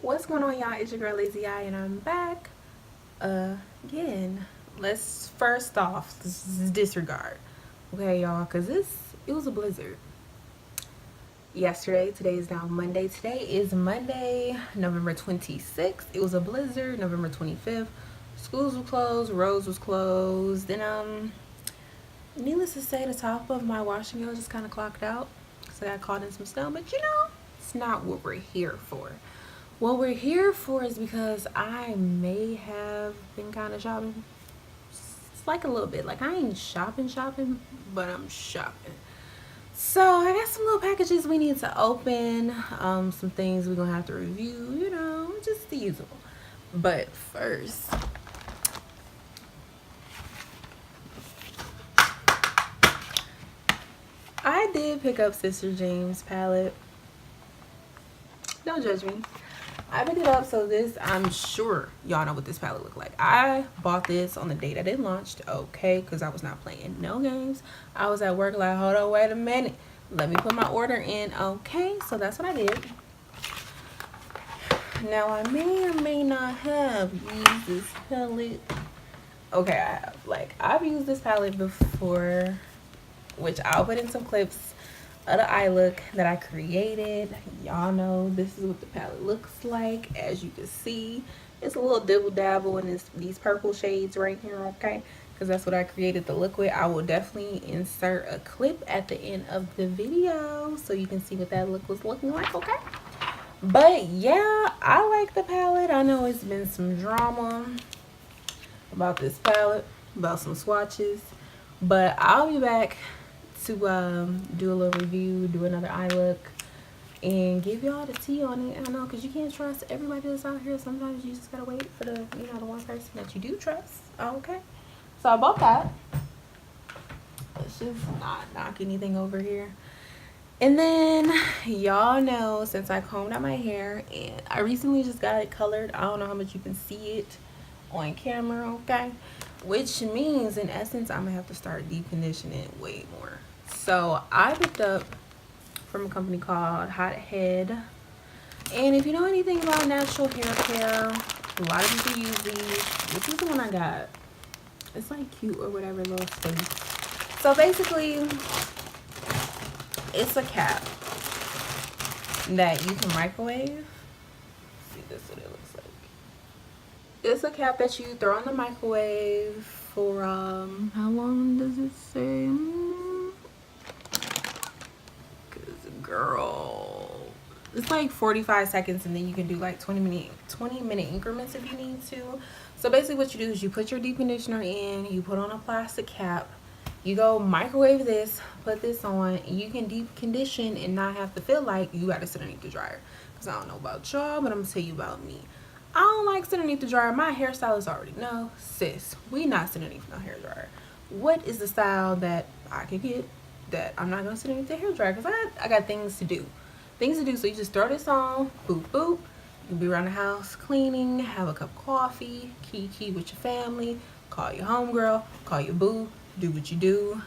What's going on, y'all? It's your girl LAZYEYE and I'm back again. Let's first off disregard, okay, y'all, because it was a blizzard yesterday. Today is now Monday. Today is Monday, November 26th. It was a blizzard, November 25th. Schools were closed, roads was closed, and needless to say, the top of my washing go just kind of clocked out because I got caught in some snow. But it's not what we're here for. What we're here for is because I may have been kind of shopping. It's like a little bit. Like, I ain't shopping, but I'm shopping. So I got some little packages we need to open. Some things we're gonna have to review. Just the usual. But first, I did pick up Sister James palette. Don't judge me. I picked it up, so this, I'm sure y'all know what this palette looked like. I bought this on the day that it launched, okay, because I was not playing no games. I was at work like, hold on, wait a minute. Let me put my order in, okay? So that's what I did. Now, I may or may not have used this palette. Okay, I have. Like, I've used this palette before, which I'll put in some clips of the eye look that I created. Y'all know this is what the palette looks like. As you can see, it's a little dibble dabble in these purple shades right here, okay? Because that's what I created the look with. I will definitely insert a clip at the end of the video so you can see what that look was looking like, okay? But yeah, I like the palette. I know it's been some drama about this palette, about some swatches, but I'll be back to do a little review, do another eye look, and give y'all the tea on it. I know, because you can't trust everybody that's out here. Sometimes you just gotta wait for the one person that you do trust. Okay, so I bought that. Let's just not knock anything over here. And then y'all know, since I combed out my hair and I recently just got it colored, I don't know how much you can see it on camera, okay, which means in essence I'm gonna have to start deep conditioning way more. So I picked up from a company called Hot Head, and if you know anything about natural hair care, a lot of people use these. This is the one I got. It's like cute or whatever, little space. So basically, it's a cap that you can microwave. See, this is what it looks like. It's a cap that you throw in the microwave for how long does it say? Cause girl, it's like 45 seconds, and then you can do like 20-minute increments if you need to. So basically what you do is you put your deep conditioner in, you put on a plastic cap, you go microwave this, put this on, and you can deep condition and not have to feel like you gotta sit underneath the dryer. Because I don't know about y'all, but I'm gonna tell you about me. I don't like sitting underneath the dryer. My hairstylist already know, sis, we not sitting underneath no hair dryer. What is the style that I can get that I'm not gonna sit underneath the hair dryer? Because I got things to do. So you just throw this on, boop, boop. You can be around the house cleaning, have a cup of coffee, kiki with your family, call your homegirl, call your boo, do what you do,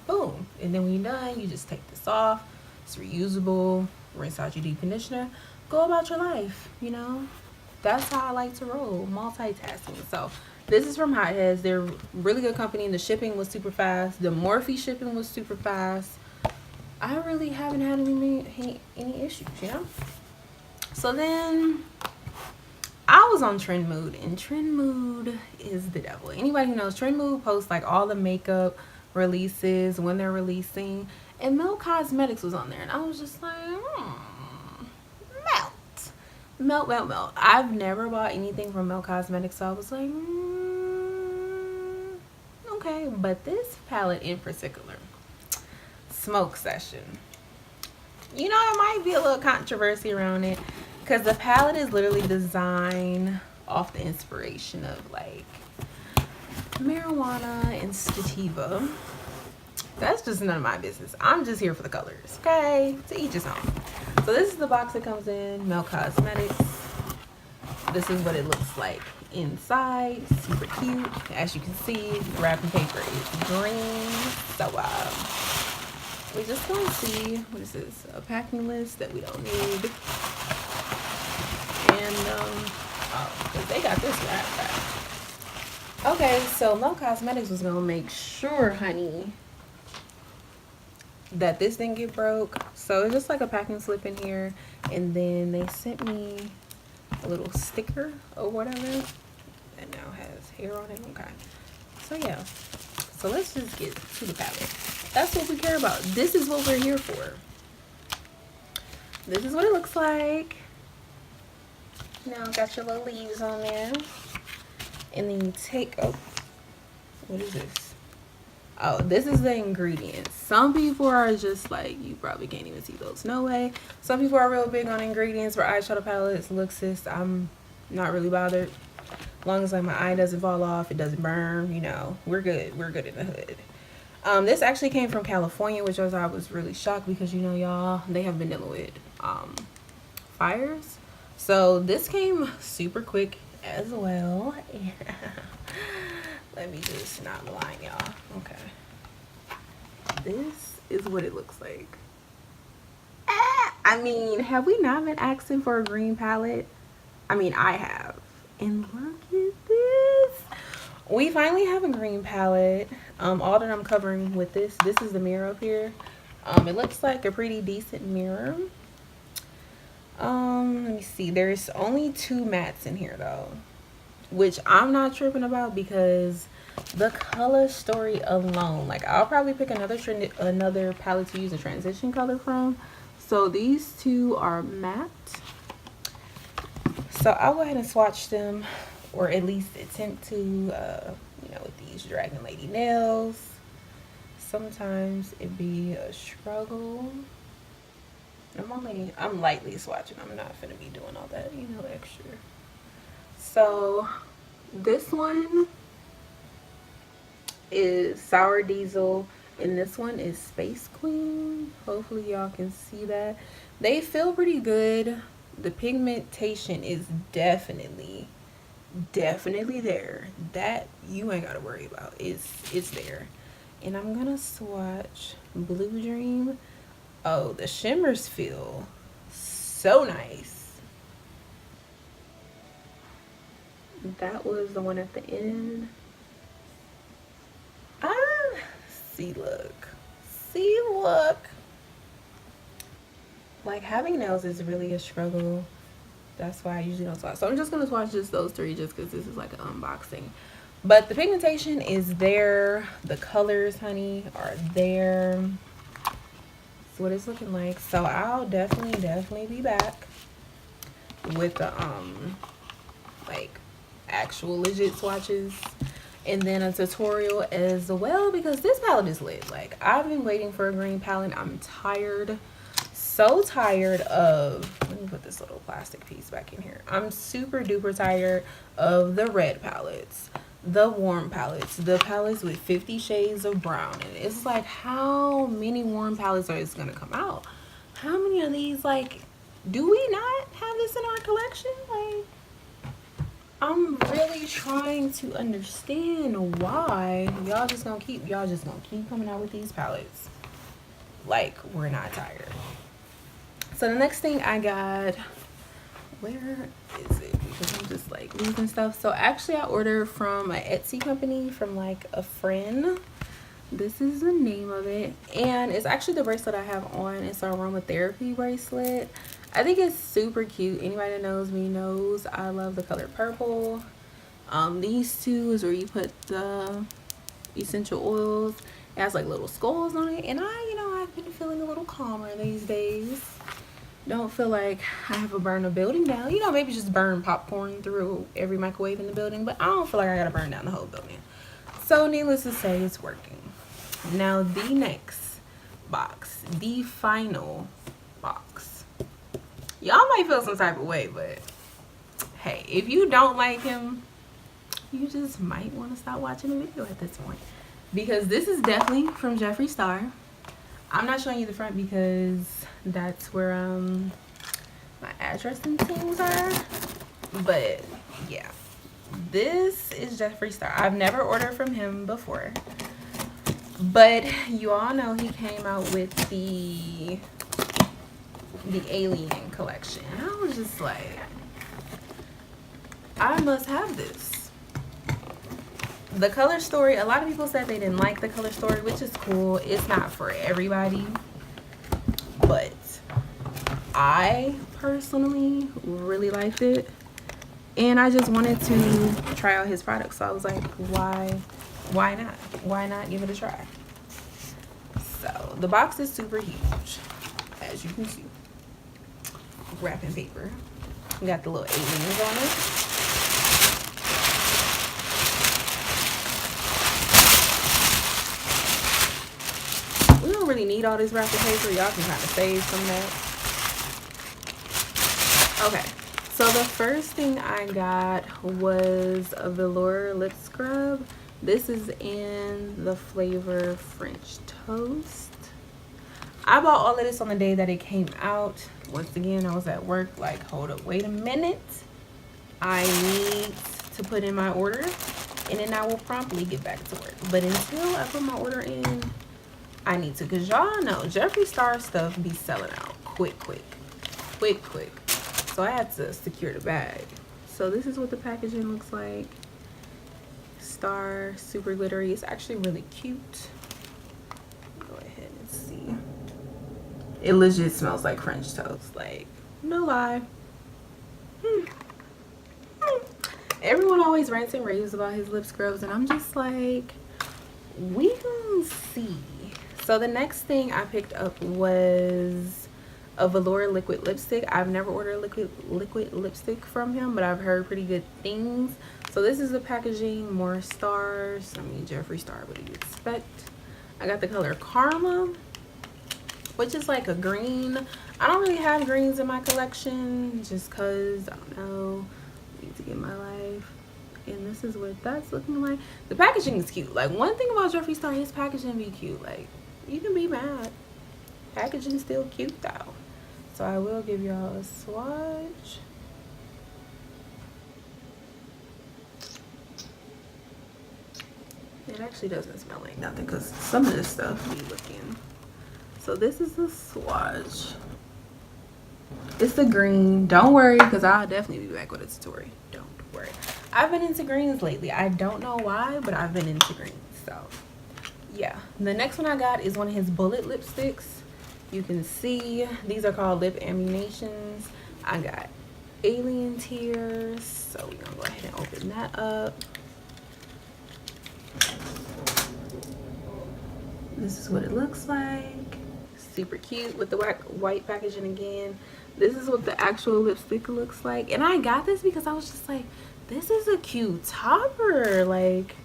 boom. And then when you're done, you just take this off. It's reusable. Rinse out your deep conditioner. Go about your life, That's how I like to roll, multitasking. So this is from Hot Heads. They're really good company. The shipping was super fast. The Morphe shipping was super fast. I really haven't had any issues, So then I was on Trend Mood, and Trend Mood is the devil. Anybody who knows, Trend Mood posts like all the makeup releases, when they're releasing, and Melt Cosmetics was on there, and I was just like, Melt. I've never bought anything from Melt Cosmetics, so I was like, okay. But this palette in particular, Smoke Session, there might be a little controversy around it, because the palette is literally designed off the inspiration of like marijuana and sativa. That's just none of my business. I'm just here for the colors, okay? To each his own. So this is the box it comes in, Melt Cosmetics. This is what it looks like inside. Super cute. As you can see, the wrapping paper is green. So we're just going to see, what is this? A packing list that we don't need. And Okay, so Mel Cosmetics was gonna make sure, honey, that this didn't get broke. So it's just like a packing slip in here, and then they sent me a little sticker or whatever that now has hair on it. Okay, so yeah, so let's just get to the palette. That's what we care about. This is what we're here for. This is what it looks like. Now got your little leaves on there, and then you take, oh, what is this? Oh, this is the ingredients. Some people are just like, you probably can't even see those, no way. Some people are real big on ingredients for eyeshadow palettes. Look, sis, I'm not really bothered. As long as like my eye doesn't fall off, it doesn't burn, you know, we're good. We're good in the hood. This actually came from California, which I was really shocked because, you know, y'all, they have been dealing with fires. So this came super quick as well. Let me just not lie, y'all. Okay. This is what it looks like. I mean, have we not been asking for a green palette? I mean, I have. And look at this. We finally have a green palette. All that I'm covering with this is the mirror up here. It looks like a pretty decent mirror. Let me see. There's only 2 mattes in here though, which I'm not tripping about because the color story alone, like I'll probably pick another palette to use a transition color from. So these 2 are matte. So I'll go ahead and swatch them, or at least attempt to, you know, with these Dragon Lady nails. Sometimes it be a struggle. I'm lightly swatching. I'm not gonna be doing all that, you know, extra. So this one is Sour Diesel, and this one is Space Queen. Hopefully y'all can see that. They feel pretty good. The pigmentation is definitely there. That you ain't gotta worry about. It's there. And I'm gonna swatch Blue Dream. Oh, the shimmers feel so nice. That was the one at the end. See, look. Like, having nails is really a struggle. That's why I usually don't swatch. So I'm just gonna swatch just those 3 just because this is like an unboxing. But the pigmentation is there. The colors, honey, are there. That's what it's looking like. So I'll definitely be back with the like actual legit swatches, and then a tutorial as well, because this palette is lit. Like, I've been waiting for a green palette. I'm tired, so tired of, let me put this little plastic piece back in here. I'm super duper tired of the red palettes, the warm palettes, the palettes with 50 shades of brown. And it's like, how many warm palettes are just gonna come out? How many of these, like, do we not have this in our collection? Like, I'm really trying to understand why y'all just gonna keep coming out with these palettes. Like, we're not tired. So the next thing I got, where is it? Because I'm just like losing stuff. So actually I ordered from an Etsy company from like a friend. This is the name of it, and it's actually the bracelet I have on. It's an aromatherapy bracelet. I think it's super cute. Anybody that knows me knows I love the color purple. These 2 is where you put the essential oils. It has like little skulls on it, and I've been feeling a little calmer these days. Don't feel like I have to burn a building down. You know, maybe just burn popcorn through every microwave in the building, but I don't feel like I gotta burn down the whole building. So needless to say, it's working. Now the next box, the final box. Y'all might feel some type of way, but hey, if you don't like him, you just might want to stop watching the video at this point, because this is definitely from Jeffree Star. I'm not showing you the front because that's where my address and things are, but yeah, this is Jeffree Star. I've never ordered from him before, but you all know he came out with the Alien collection. I was just like, I must have this. The color story, a lot of people said they didn't like the color story, which is cool. It's not for everybody, but I personally really liked it, and I just wanted to try out his products. So I was like, why not give it a try? So the box is super huge, as you can see. Wrapping paper. We got the little aliens on it. We don't really need all this wrapping paper. Y'all can kind of save some of that. Okay, so the first thing I got was a velour lip scrub. This is in the flavor French Toast. I bought all of this on the day that it came out. Once again, I was at work, like, hold up, wait a minute. I need to put in my order, and then I will promptly get back to work. But until I put my order in, I need to, because y'all know Jeffree Star stuff be selling out quick. So I had to secure the bag. So this is what the packaging looks like. Star, super glittery. It's actually really cute. Go ahead and see. It legit smells like French toast, like, no lie. Everyone always rants and raves about his lip scrubs, and I'm just like, we gonna see. So the next thing I picked up was a velour liquid lipstick. I've never ordered a liquid lipstick from him, but I've heard pretty good things. So this is the packaging, more stars. I mean, Jeffree Star, what do you expect? I got the color Karma, which is like a green. I don't really have greens in my collection just because, I don't know, I need to get my life. And this is what that's looking like. The packaging is cute. Like, one thing about Jeffree Star, his packaging be cute. Like, you can be mad. Packaging still cute though. So I will give y'all a swatch. It actually doesn't smell like nothing because some of this stuff be looking. So this is the swatch. It's the green. Don't worry, because I'll definitely be back with a tutorial. Don't worry. I've been into greens lately. I don't know why, but I've been into greens. So yeah. The next one I got is one of his bullet lipsticks. You can see these are called lip ammunitions. I got alien tears. So we're gonna go ahead and open that up. This is what it looks like. Super cute with the white packaging again. This is what the actual lipstick looks like. And I got this because I was just like, this is a cute topper. Like,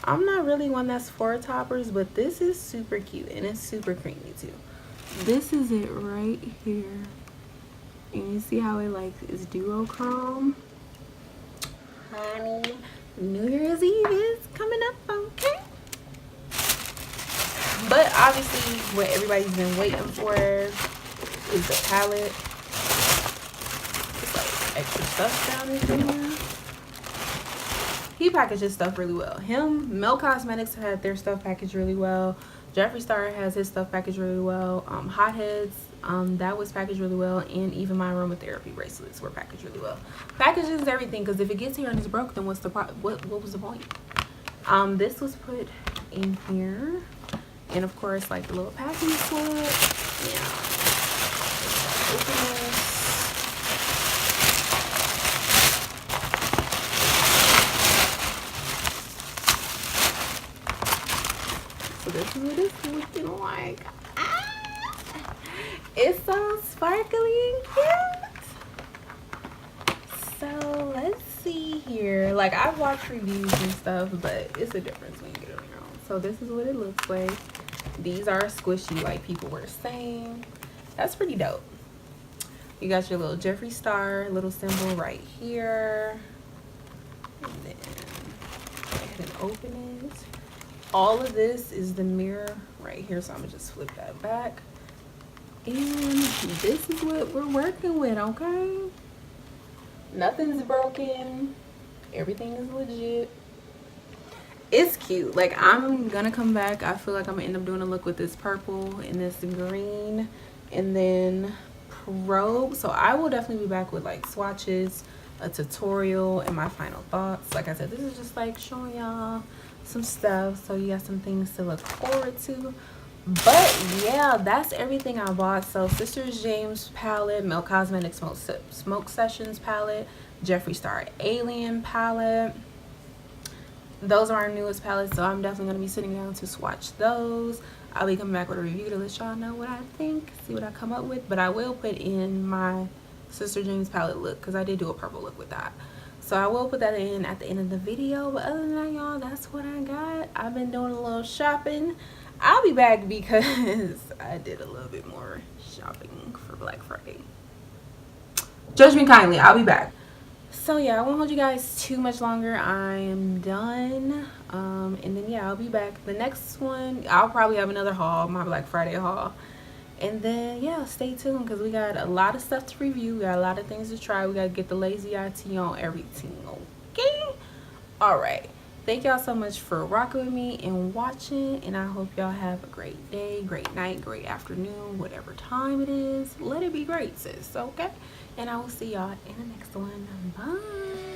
I'm not really one that's for toppers, but this is super cute and it's super creamy too. This is it right here. And you see how it like is duochrome. Honey, New Year's Eve is coming up, okay? But obviously what everybody's been waiting for is the palette. It's like extra stuff down in here. He packages stuff really well. Mel Cosmetics had their stuff packaged really well. Jeffree Star has his stuff packaged really well. Hotheads, that was packaged really well. And even my aromatherapy bracelets were packaged really well. Packaging is everything, because if it gets here and it's broke, then what was the point? This was put in here. And of course, like the little packing slip. Yeah. Open this. So this is what it's looking like. Ah! It's so sparkly and cute. So let's see here. Like, I've watched reviews and stuff, but it's a difference when you get it on your own. So this is what it looks like. These are squishy, like people were saying. That's pretty dope. You got your little Jeffree Star little symbol right here. And then go ahead and open it. All of this is the mirror right here, so I'm gonna just flip that back. And this is what we're working with, okay? Nothing's broken. Everything is legit. It's cute. Like, I'm gonna come back. I feel like I'm gonna end up doing a look with this purple and this green and then probe. So I will definitely be back with like swatches, a tutorial and my final thoughts. Like I said, this is just like showing y'all some stuff, so you got some things to look forward to. But yeah, that's everything I bought. So Sisters James palette, Milk Cosmetics Smoke Sessions palette, Jeffree Star Alien palette. Those are our newest palettes, so I'm definitely going to be sitting down to swatch those. I'll be coming back with a review to let y'all know what I think, see what I come up with. But I will put in my Sister James palette look, because I did do a purple look with that. So I will put that in at the end of the video. But other than that, y'all, that's what I got. I've been doing a little shopping. I'll be back because I did a little bit more shopping for Black Friday. Judge me kindly. I'll be back. So yeah, I won't hold you guys too much longer. I am done. And then yeah, I'll be back. The next one, I'll probably have another haul, my Black Friday haul. And then yeah, stay tuned because we got a lot of stuff to review. We got a lot of things to try. We got to get the LAZYEYE tea on everything, okay? All right. Thank y'all so much for rocking with me and watching. And I hope y'all have a great day, great night, great afternoon, whatever time it is. Let it be great, sis, okay? And I will see y'all in the next one. Bye.